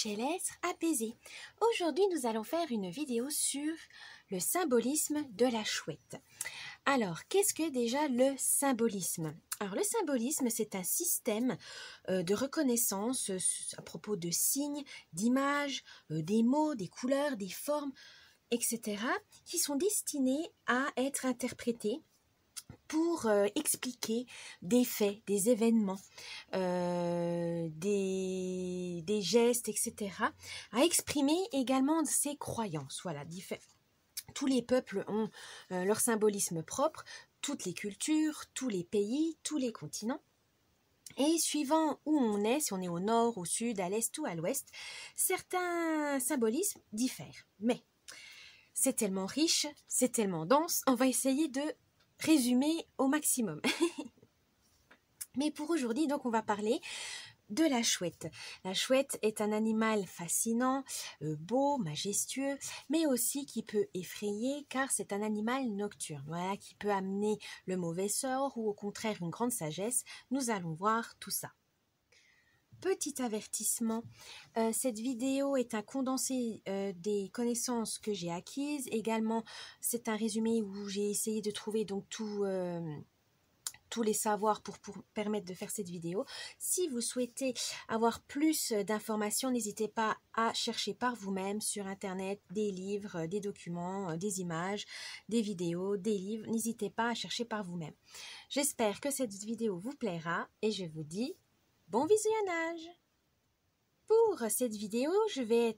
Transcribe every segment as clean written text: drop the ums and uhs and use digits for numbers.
HLS apaisé. Aujourd'hui, nous allons faire une vidéo sur le symbolisme de la chouette. Alors, qu'est-ce que déjà le symbolisme? Alors, le symbolisme, c'est un système de reconnaissance à propos de signes, d'images, des mots, des couleurs, des formes, etc., qui sont destinés à être interprétés pour expliquer des faits, des événements, des gestes, etc., à exprimer également ses croyances. Voilà, tous les peuples ont leur symbolisme propre, toutes les cultures, tous les pays, tous les continents. Et suivant où on est, si on est au nord, au sud, à l'est ou à l'ouest, certains symbolismes diffèrent. Mais c'est tellement riche, c'est tellement dense, on va essayer de résumer au maximum. Mais pour aujourd'hui, donc, on va parler de la chouette. La chouette est un animal fascinant, beau, majestueux, mais aussi qui peut effrayer car c'est un animal nocturne, voilà, qui peut amener le mauvais sort ou au contraire une grande sagesse. Nous allons voir tout ça. Petit avertissement, cette vidéo est un condensé des connaissances que j'ai acquises. Également, c'est un résumé où j'ai essayé de trouver donc tous les savoirs pour permettre de faire cette vidéo. Si vous souhaitez avoir plus d'informations, n'hésitez pas à chercher par vous-même sur Internet des livres, des documents, des images, des vidéos, des livres. N'hésitez pas à chercher par vous-même. J'espère que cette vidéo vous plaira et je vous dis bon visionnage. Pour cette vidéo, je vais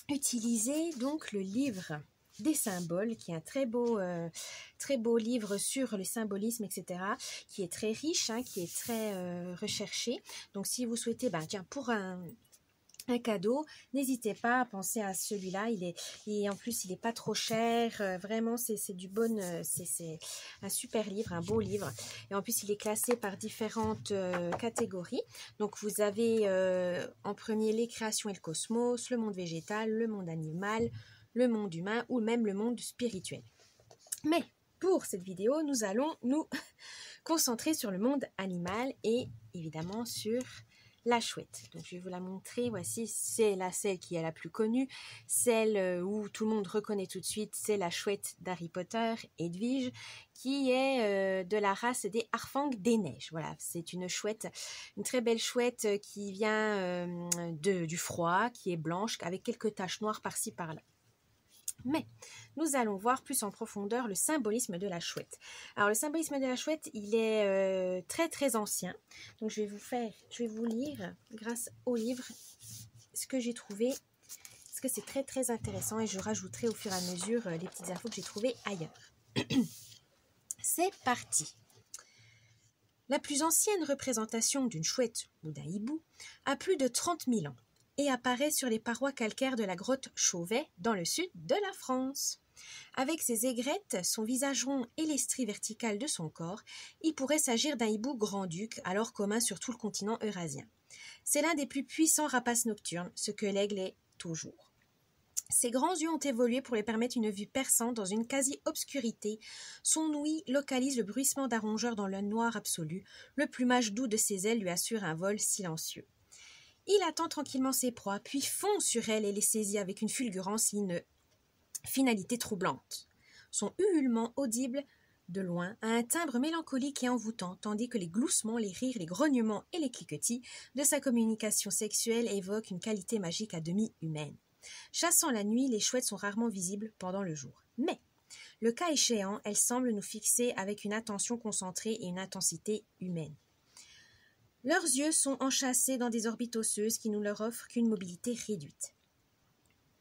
utiliser donc le livre des symboles, qui est un très beau livre sur le symbolisme, etc., qui est très riche, hein, qui est très recherché. Donc si vous souhaitez, pour un cadeau, n'hésitez pas à penser à celui-là. En plus il est pas trop cher, vraiment c'est du bon, c'est un super livre, un beau livre, et en plus il est classé par différentes catégories. Donc vous avez en premier les créations et le cosmos, le monde végétal, le monde animal, le monde humain ou même le monde spirituel. Mais pour cette vidéo, nous allons nous concentrer sur le monde animal et évidemment sur la chouette. Donc je vais vous la montrer. Voici, c'est celle qui est la plus connue, celle où tout le monde reconnaît tout de suite, c'est la chouette d'Harry Potter, Edwige, qui est de la race des Harfang des neiges. Voilà, c'est une chouette, une très belle chouette qui vient du froid, qui est blanche avec quelques taches noires par-ci par-là. Mais nous allons voir plus en profondeur le symbolisme de la chouette. Alors le symbolisme de la chouette, il est très très ancien. Donc je vais vous lire grâce au livre ce que j'ai trouvé, parce que c'est très très intéressant et je rajouterai au fur et à mesure les petites infos que j'ai trouvées ailleurs. C'est parti. La plus ancienne représentation d'une chouette ou d'un hibou a plus de 30 000 ans. Et apparaît sur les parois calcaires de la grotte Chauvet, dans le sud de la France. Avec ses aigrettes, son visage rond et les stries verticales de son corps, il pourrait s'agir d'un hibou grand-duc, alors commun sur tout le continent eurasien. C'est l'un des plus puissants rapaces nocturnes, ce que l'aigle est toujours. Ses grands yeux ont évolué pour lui permettre une vue perçante dans une quasi-obscurité. Son ouïe localise le bruissement d'un rongeur dans le noir absolu. Le plumage doux de ses ailes lui assure un vol silencieux. Il attend tranquillement ses proies, puis fond sur elles et les saisit avec une fulgurance et une finalité troublante. Son ululement audible de loin a un timbre mélancolique et envoûtant, tandis que les gloussements, les rires, les grognements et les cliquetis de sa communication sexuelle évoquent une qualité magique à demi humaine. Chassant la nuit, les chouettes sont rarement visibles pendant le jour. Mais, le cas échéant, elles semblent nous fixer avec une attention concentrée et une intensité humaine. Leurs yeux sont enchâssés dans des orbites osseuses qui ne leur offrent qu'une mobilité réduite.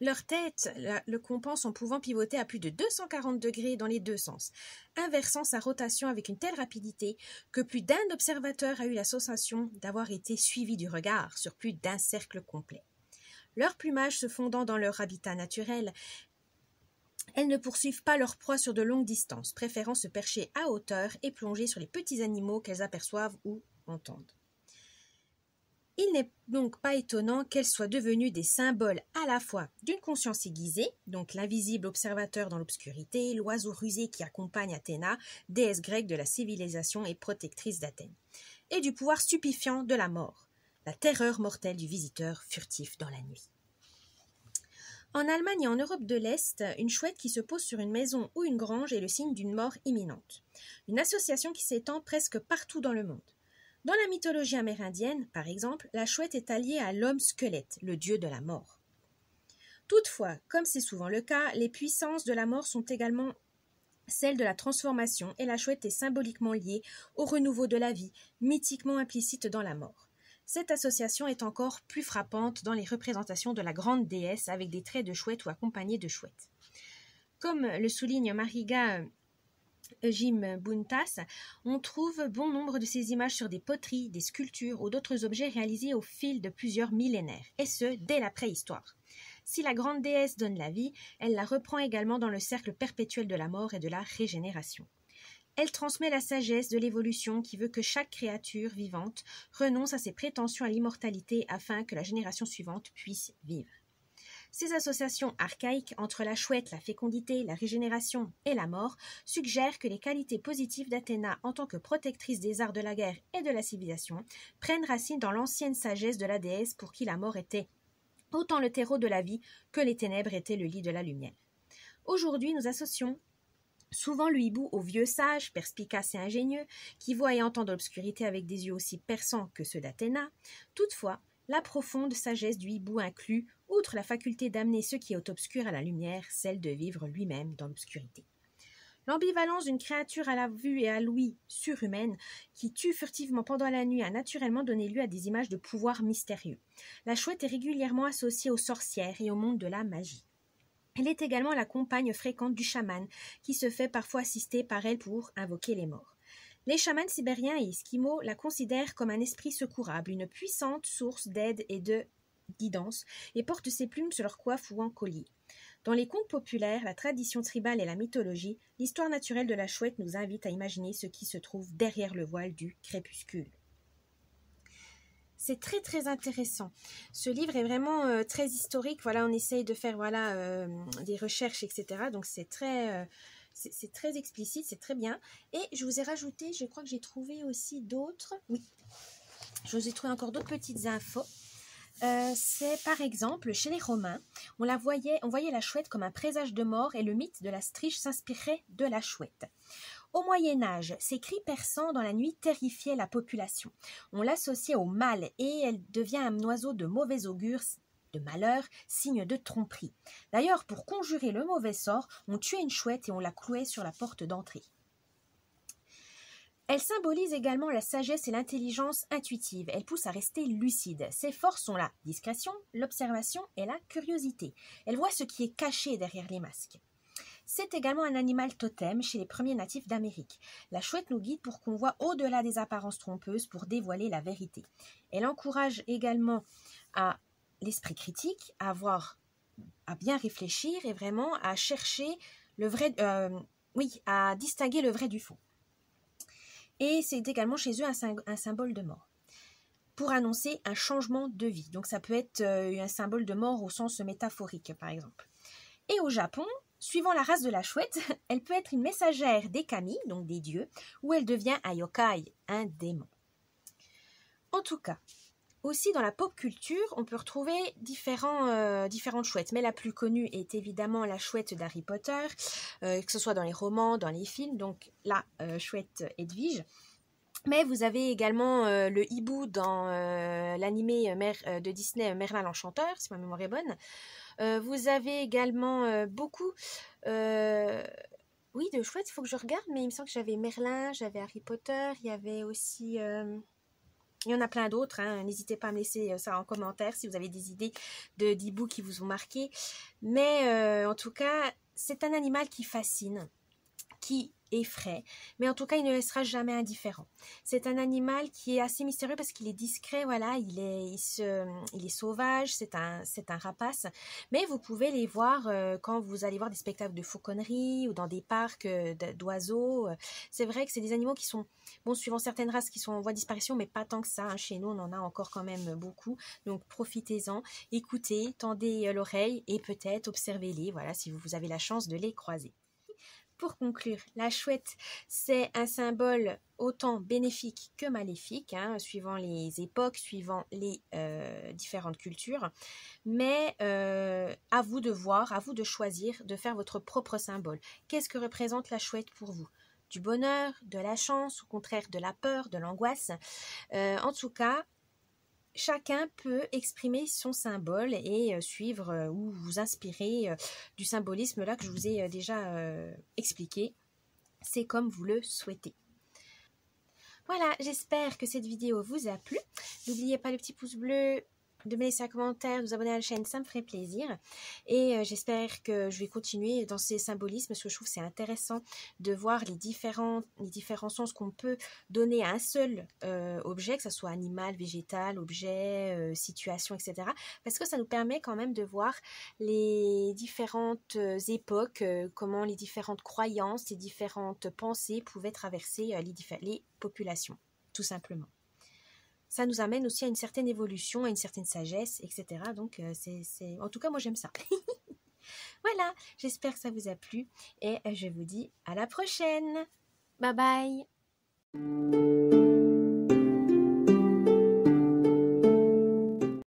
Leur tête le compense en pouvant pivoter à plus de 240 degrés dans les deux sens, inversant sa rotation avec une telle rapidité que plus d'un observateur a eu la sensation d'avoir été suivi du regard sur plus d'un cercle complet. Leur plumage se fondant dans leur habitat naturel, elles ne poursuivent pas leur proie sur de longues distances, préférant se percher à hauteur et plonger sur les petits animaux qu'elles aperçoivent ou entendent. Il n'est donc pas étonnant qu'elles soient devenues des symboles à la fois d'une conscience aiguisée, donc l'invisible observateur dans l'obscurité, l'oiseau rusé qui accompagne Athéna, déesse grecque de la civilisation et protectrice d'Athènes, et du pouvoir stupéfiant de la mort, la terreur mortelle du visiteur furtif dans la nuit. En Allemagne et en Europe de l'Est, une chouette qui se pose sur une maison ou une grange est le signe d'une mort imminente. Une association qui s'étend presque partout dans le monde. Dans la mythologie amérindienne, par exemple, la chouette est alliée à l'homme squelette, le dieu de la mort. Toutefois, comme c'est souvent le cas, les puissances de la mort sont également celles de la transformation et la chouette est symboliquement liée au renouveau de la vie, mythiquement implicite dans la mort. Cette association est encore plus frappante dans les représentations de la grande déesse avec des traits de chouette ou accompagnés de chouette. Comme le souligne Mariga Jim Buntas, on trouve bon nombre de ces images sur des poteries, des sculptures ou d'autres objets réalisés au fil de plusieurs millénaires, et ce, dès la préhistoire. Si la grande déesse donne la vie, elle la reprend également dans le cercle perpétuel de la mort et de la régénération. Elle transmet la sagesse de l'évolution qui veut que chaque créature vivante renonce à ses prétentions à l'immortalité afin que la génération suivante puisse vivre. Ces associations archaïques entre la chouette, la fécondité, la régénération et la mort suggèrent que les qualités positives d'Athéna en tant que protectrice des arts de la guerre et de la civilisation prennent racine dans l'ancienne sagesse de la déesse pour qui la mort était autant le terreau de la vie que les ténèbres étaient le lit de la lumière. Aujourd'hui, nous associons souvent le hibou au vieux sage, perspicace et ingénieux, qui voit et entend dans l'obscurité avec des yeux aussi perçants que ceux d'Athéna. Toutefois, la profonde sagesse du hibou inclut, outre la faculté d'amener ce qui est obscur à la lumière, celle de vivre lui-même dans l'obscurité. L'ambivalence d'une créature à la vue et à l'ouïe surhumaine qui tue furtivement pendant la nuit a naturellement donné lieu à des images de pouvoir mystérieux. La chouette est régulièrement associée aux sorcières et au monde de la magie. Elle est également la compagne fréquente du chaman, qui se fait parfois assister par elle pour invoquer les morts. Les chamans sibériens et esquimaux la considèrent comme un esprit secourable, une puissante source d'aide et de guidance, et portent ses plumes sur leur coiffe ou en collier. Dans les contes populaires, la tradition tribale et la mythologie, l'histoire naturelle de la chouette nous invite à imaginer ce qui se trouve derrière le voile du crépuscule. C'est très très intéressant. Ce livre est vraiment très historique. Voilà, on essaye de faire des recherches, etc. Donc c'est très explicite, c'est très bien. Et je vous ai rajouté, je crois que j'ai trouvé aussi d'autres. Oui, je vous ai trouvé encore d'autres petites infos. C'est par exemple chez les Romains, on voyait la chouette comme un présage de mort et le mythe de la striche s'inspirait de la chouette. Au Moyen-Âge, ces cris perçants dans la nuit terrifiaient la population. On l'associait au mal et elle devient un oiseau de mauvais augure, de malheur, signe de tromperie. D'ailleurs, pour conjurer le mauvais sort, on tuait une chouette et on la clouait sur la porte d'entrée. Elle symbolise également la sagesse et l'intelligence intuitive. Elle pousse à rester lucide. Ses forces sont la discrétion, l'observation et la curiosité. Elle voit ce qui est caché derrière les masques. C'est également un animal totem chez les premiers natifs d'Amérique. La chouette nous guide pour qu'on voit au-delà des apparences trompeuses pour dévoiler la vérité. Elle encourage également à l'esprit critique, à bien réfléchir et vraiment à chercher le vrai, à distinguer le vrai du faux. Et c'est également chez eux un symbole de mort, pour annoncer un changement de vie. Donc ça peut être un symbole de mort au sens métaphorique, par exemple. Et au Japon, suivant la race de la chouette, elle peut être une messagère des kami, donc des dieux, ou elle devient un yokai, un démon. En tout cas, aussi dans la pop culture, on peut retrouver différentes chouettes, mais la plus connue est évidemment la chouette d'Harry Potter, que ce soit dans les romans, dans les films, donc la chouette Edwige. Mais vous avez également le hibou dans l'animé de Disney Merlin l'Enchanteur, si ma mémoire est bonne. Vous avez également beaucoup de chouettes, il faut que je regarde, mais il me semble que j'avais Merlin, j'avais Harry Potter, il y avait aussi... il y en a plein d'autres, hein. N'hésitez pas à me laisser ça en commentaire si vous avez des idées d'hiboux qui vous ont marqué. Mais en tout cas, c'est un animal qui fascine, qui effraie, mais en tout cas, il ne laissera jamais indifférent. C'est un animal qui est assez mystérieux parce qu'il est discret, voilà, il est sauvage, c'est un rapace, mais vous pouvez les voir quand vous allez voir des spectacles de fauconnerie ou dans des parcs d'oiseaux. C'est vrai que c'est des animaux qui sont, bon, suivant certaines races qui sont en voie de disparition, mais pas tant que ça, hein. Chez nous, on en a encore quand même beaucoup, donc profitez-en, écoutez, tendez l'oreille et peut-être observez-les, voilà, si vous avez la chance de les croiser. Pour conclure, la chouette, c'est un symbole autant bénéfique que maléfique, hein, suivant les époques, suivant les différentes cultures. Mais à vous de voir, à vous de choisir, de faire votre propre symbole. Qu'est-ce que représente la chouette pour vous? Du bonheur, de la chance, au contraire de la peur, de l'angoisse. En tout cas, chacun peut exprimer son symbole et suivre ou vous inspirer du symbolisme là que je vous ai déjà expliqué. C'est comme vous le souhaitez. Voilà, j'espère que cette vidéo vous a plu. N'oubliez pas le petit pouce bleu, de me laisser un commentaire, de vous abonner à la chaîne, ça me ferait plaisir. Et j'espère que je vais continuer dans ces symbolismes parce que je trouve que c'est intéressant de voir les différents sens qu'on peut donner à un seul objet, que ce soit animal, végétal, objet, situation, etc. Parce que ça nous permet quand même de voir les différentes époques, comment les différentes croyances, les différentes pensées pouvaient traverser les populations, tout simplement. Ça nous amène aussi à une certaine évolution, à une certaine sagesse, etc. Donc, en tout cas, moi, j'aime ça. Voilà, j'espère que ça vous a plu et je vous dis à la prochaine. Bye bye.